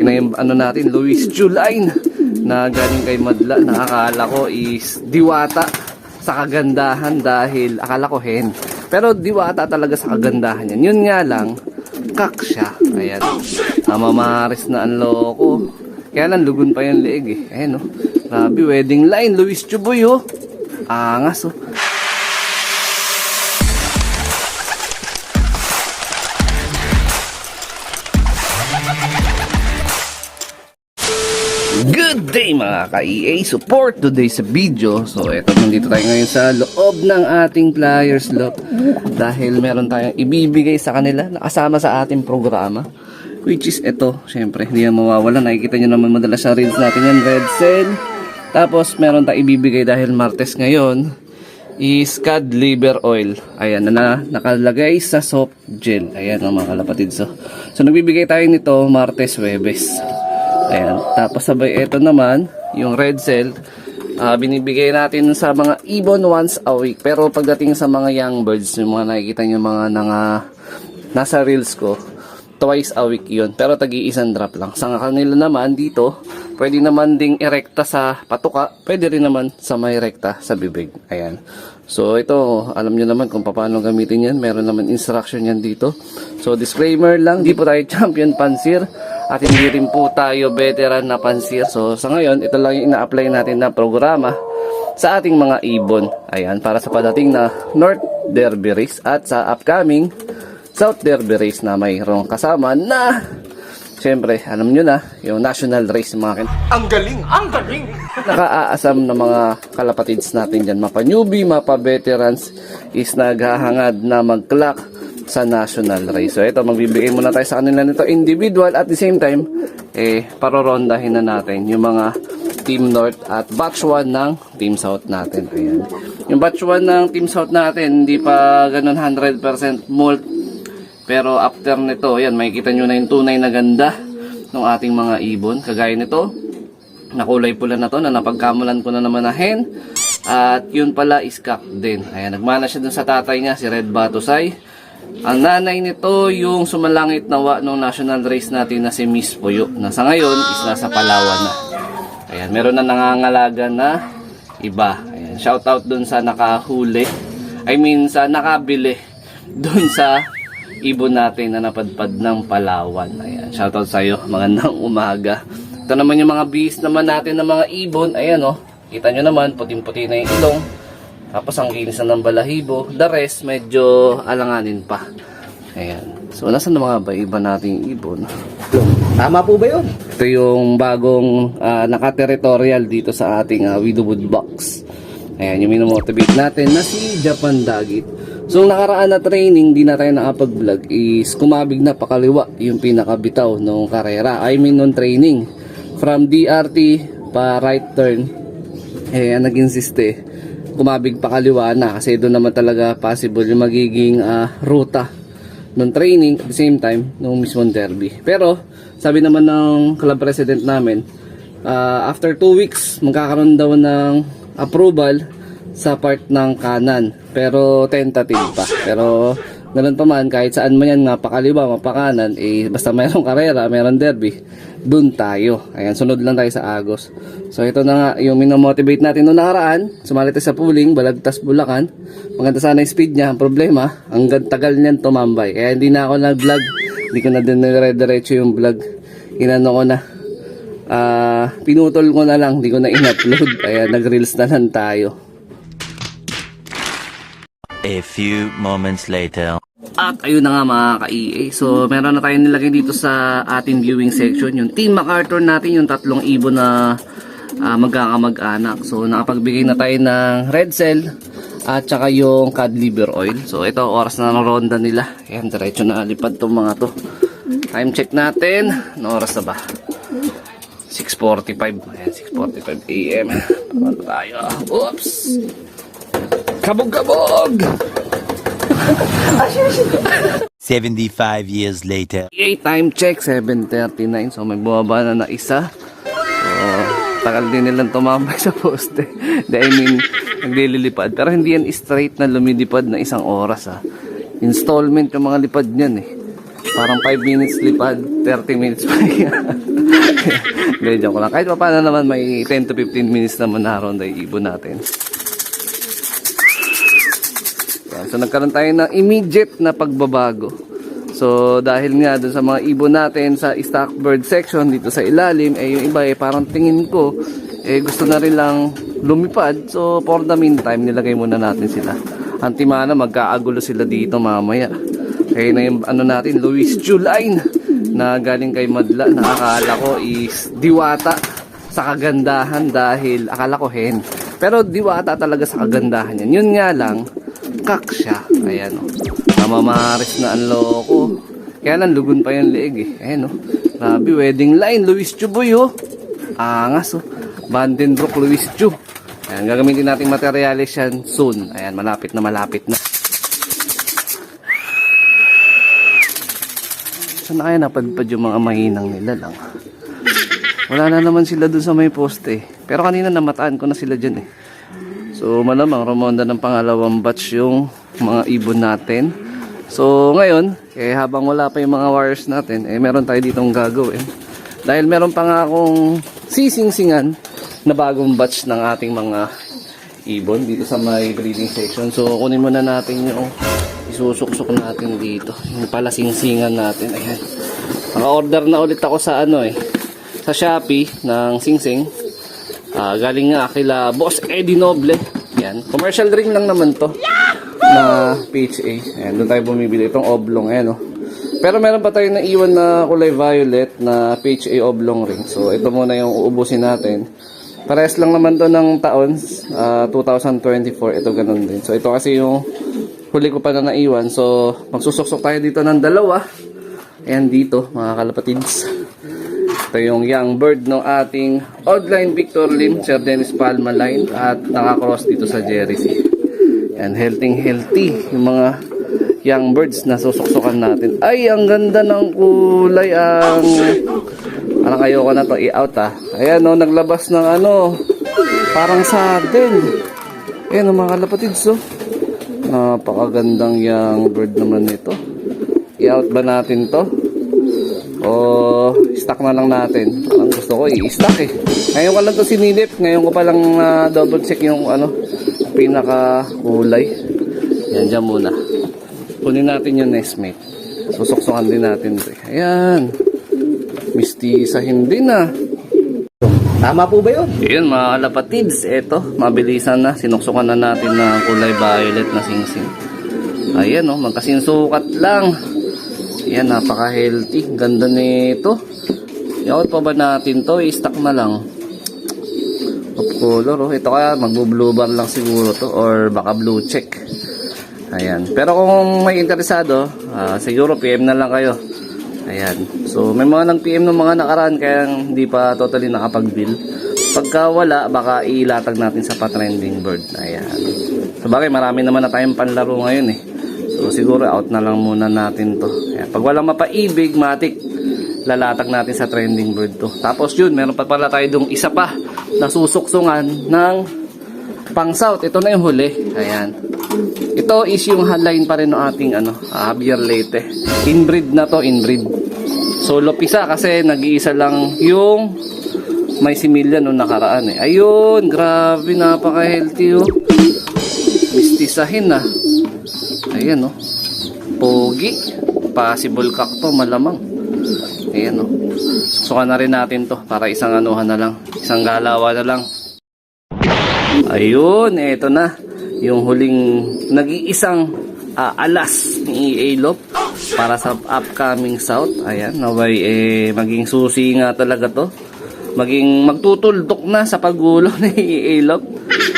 na yung ano natin, Luis Juline na galing kay Madla na akala ko is diwata sa kagandahan dahil akala ko hen. Pero diwata talaga sa kagandahan yan. Yun nga lang, kak siya. Ayan. Mamaris na ang loko. Kaya lang, lugon pa yung leeg eh. Ayan oh. Grabe, wedding line. Luis Chuboy oh. Angas oh. Good day mga ka-EA support today sa video. So eto, nandito tayo ngayon sa loob ng ating Flyers Lot dahil meron tayong ibibigay sa kanila na kasama sa ating programa, which is eto, syempre hindi yan mawawala. Nakikita nyo naman madalas sa reels natin yan, Red Cell. Tapos meron tayong ibibigay dahil Martes ngayon is cod liver oil. Ayan na nakalagay sa soft gel. Ayan mga kalapatid. So nagbibigay tayo nito Martes, Webes. Ayan. Tapos sabay ito naman, yung red cell, binibigay natin sa mga ibon once a week. Pero pagdating sa mga young birds, yung mga nakikita nyo mga nasa reels ko, twice a week yun. Pero tagi-isang drop lang. Sa kanila naman dito, pwede naman ding erekta sa patuka, pwede rin naman sa may rekta sa bibig. Ayan. So ito, alam nyo naman kung paano gamitin yan. Meron naman instruction yan dito. So disclaimer lang, di po tayo champion pansir. At hindi rin po tayo veteran na pansir. So sa ngayon, ito lang yung ina-apply natin na programa sa ating mga ibon. Ayan, para sa padating na North Derby Race at sa upcoming South Derby Race na mayroong kasama na, siyempre, alam nyo na, yung national race mga Ang galing! Ang galing! Naka-aasam na mga kalapatids natin dyan, mapa newbie, mapa veterans, is naghahangad na mag-clock sa national race. So ito, magbibigay muna tayo sa kanila nito individual at the same time, parorondahin na natin yung mga Team North at batch 1 ng Team South natin. Ayan. Yung batch 1 ng Team South natin, hindi pa ganun 100% molt. Pero after nito, ayan, makikita nyo na yung tunay na ganda ng ating mga ibon. Kagaya nito, nakulay pula na to, na napagkamulan ko na naman na hen. At yun pala is cock din. Ayan, nagmana siya dun sa tatay niya, si Red Batusay. Ang nanay nito, yung sumalangit nawa nung national race natin na si Miss Puyo, na sa ngayon is nasa Palawan na. Ayan, meron na nangangalaga na iba. Ayan, shout out dun sa nakahuli. I mean, sa nakabili dun sa ibon natin na napadpad ng Palawan. Ayan, shout out sa'yo. Magandang umaga. Ito naman yung mga bees naman natin ng mga ibon. Ayan oh, kita nyo naman, puting-puti na yung ilong. Tapos ang kinis na ng balahibo. The rest, medyo alanganin pa. Ayan. So, nasan na mga ba iba nating ibon? Tama po ba yun? Ito yung bagong naka-territorial dito sa ating Widowwood Box. Ayan, yung minomotivate natin na si Japan Dagit. So, nakaraan na training, di na tayo nakapag-vlog, is kumabig na pakaliwa yung pinakabitaw ng karera. I mean, nung training. From DRT pa right turn, nag-insiste. Kumabig pa kaliwa na kasi doon naman talaga possible yung magiging ruta ng training at the same time nung mismong derby. Pero sabi naman ng club president namin, after 2 weeks magkakaroon daw ng approval sa part ng kanan, pero tentative pa. Pero ganun pa man, kahit saan man yan, mapakaliwa, mapakanan, basta mayroong karera, mayroong derby, dun tayo. Ayan, sunod lang tayo sa Agos. So ito na nga yung minomotivate natin noong nakaraan. Sumali tayo sa pooling, Balagtas, Bulacan. Maganda sana yung speed niya. Ang problema, hanggang tagal niyan tumambay. Kaya hindi na ako nag-vlog. Hindi ko na din nire-diretso yung vlog. Inano ko na. Pinutol ko na lang. Hindi ko na in-upload. Kaya nag-reels na lang tayo. A few moments later. At ayun na nga mga ka-EA. So meron na tayong nilagay dito sa ating viewing section. Yung Team MacArthur natin, yung tatlong ibon na magkakamag-anak. So nakapagbigay na tayo ng red cell at saka yung cod liver oil. So ito, oras na ng ronda nila. Ayan, diretso na lipad itong mga to. Time check natin. Ano oras na ba? 6:45. Ayan, 6:45 AM. Paano tayo? Oops! Kabog-kabog! 75 years later. Time check, 7:39. So may bumaba na isa. So tagal din nilang tumambay sa poste. I mean, naglilipad. Pero hindi yan straight na lumilipad na isang oras Installment yung mga lipad niyan Parang 5 minutes lipad, 30 minutes pa yan. Medyo ko lang. Kahit pa paano naman may 10 to 15 minutes naman na ronda yung ibon natin. Yan. So nagkaroon tayo ng immediate na pagbabago. So dahil nga dun sa mga ibon natin sa stock bird section dito sa ilalim, yung iba parang tingin ko gusto na rin lang lumipad. So for the meantime, nilagay muna natin sila. Antimana, magkaagulo sila dito mamaya. Kaya na yung natin, Louis Chu line na galing kay Madla, na akala ko is diwata sa kagandahan dahil akala ko hen. Pero diwata talaga sa kagandahan yan. Yun nga lang, kak siya. Ayan o. Namamaris na ang loko. Kaya lang, lugon pa yung leeg eh. Ayan o. Grabe, wedding line, Louis Chu boy o. Angas o. Vandenbroek Louis Chu. Ayan, gagamitin natin materialis yan soon. Ayan, malapit na malapit na. Saan na kaya napadpad yung mga mahinang nila lang? Wala na naman sila dun sa may poste. Pero kanina namataan ko na sila dyan eh. So malamang rumonda ng pangalawang batch yung mga ibon natin. So ngayon, habang wala pa yung mga wires natin, meron tayo ditong gagawin. Dahil meron pa nga akong sising-singan na bagong batch ng ating mga ibon dito sa may breeding section. So kunin muna natin yung isusuksok natin dito, yung palasing-singan natin. Ayan, naka-order na ulit ako sa sa Shopee ng singsing. Galing nga kila Boss Eddie Noble. Ayan, commercial ring lang naman to na PHA. Ayan, doon tayo bumibili itong oblong. Ayan, pero meron pa tayo na iwan na kulay violet na PHA oblong ring. So ito muna yung uubusin natin. Parehas lang naman to ng taon, 2024. Ito ganun din. So ito kasi yung huli ko pa na naiwan. So magsusuksok tayo dito ng dalawa. Ayan dito mga kalapatids. Ito yung young bird ng ating Oddline Victor Lim, Sir Dennis Palma line. At nakakross dito sa Jersey. Ayan, healthy yung mga young birds na susuksukan natin. Ay, ang ganda ng kulay. Parang ayoko na to i-out Ayan naglabas ng parang sardine. Ayan mga kalapatids napakagandang young bird naman nito. I-out ba natin to? O stock na lang natin? Parang gusto ko i-stock eh. Ngayon ko lang to sinilip. Ngayon ko palang double check yung pinaka kulay. Yan, dyan muna. Kunin natin yung nestmate. Susuksukan din natin to. Ayan. Mistisahin din Tama po ba yun? Yun mga kalapatids, eto, mabilisan na, sinuksukan na natin ng kulay violet na singsing. Ayan magkasinsukat lang. Ayan, napaka-healthy. Ganda nito. Yaot pa ba natin to? I-stock na lang. Of color ito kaya magbo-blue bar lang siguro to or baka blue check. Ayan. Pero kung may interesado, siguro PM na lang kayo. Ayan. So may mga nag-PM ng mga nakaraan kaya hindi pa totally nakapag-bill. Pagka wala, baka ilatag natin sa pa-trending bird. Ayan. So bagay, marami naman na tayong panlaro ngayon eh. So siguro out na lang muna natin to. Ayan. Pag walang mapaibig, matik, lalatag natin sa trending bird to. Tapos yun, meron pa pala tayo dong isa pa na susuksungan ng pang south. Ito na yung huli. Ayan. Ito is yung line pa rin ng ating Javier Leyte. Inbreed na to, inbreed. Solo pisa kasi nag-iisa lang yung may similya nung nakaraan eh. Ayun, grabe, napaka-healthy Mistisahin Ayan pogi. Possible cock to, malamang. Ayan Susukan na rin natin to para isang anuhan na lang. Isang galawa na lang. Ayun, eto na. Yung huling nag-iisang alas ni EA Lop para sa upcoming South. Ayan, naway maging susi nga talaga to. Maging magtutuldok na sa paggulo ni EA Lop.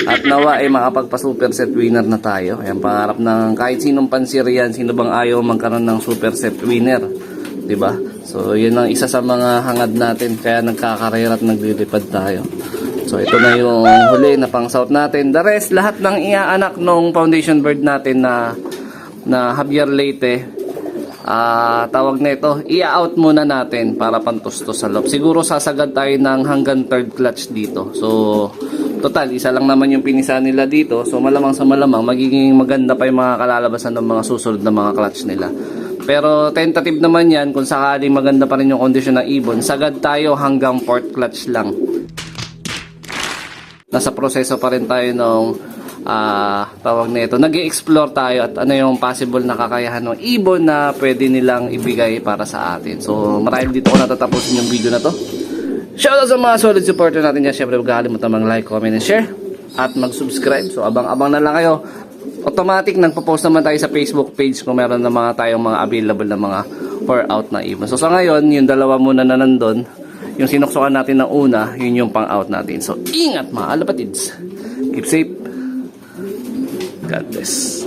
At nawa makapagpa super set winner na tayo. Ayan, pangarap ng kahit sinong pansir yan. Sino bang ayaw magkaroon ng super set winner? Diba? So, yun ang isa sa mga hangad natin. Kaya nagkakarera at naglilipad tayo. So ito na yung huli na pang south natin. The rest, lahat ng iaanak nung foundation bird natin na Javier Leyte, tawag na ito, i-out muna natin para pantustos sa loob. Siguro sasagad tayo ng hanggang third clutch dito. So total, isa lang naman yung pinisa nila dito. So malamang sa malamang, magiging maganda pa yung mga kalalabasan ng mga susunod na mga clutch nila. Pero tentative naman yan, kung sakaling maganda pa rin yung kondisyon ng ibon, sagad tayo hanggang port clutch lang. Nasa proseso pa rin tayo nung tawag na ito. Nag-i-explore tayo at ano yung possible na kakayahan ng ibon na pwede nilang ibigay para sa atin. So marahil dito ko natatapusin yung video na to. Shoutout sa mga solid supporter natin dyan. Siyempre huwag kalimutan mag-like, comment, and share. At mag-subscribe. So abang-abang na lang kayo. Automatic nagpo-post naman tayo sa Facebook page kung meron na mga tayong mga available na mga for out na ibon. So sa ngayon, yung dalawa muna na nandun, yung sinuksukan natin ng una, yun yung pang out natin. So ingat mga alapatids. Keep safe. God bless.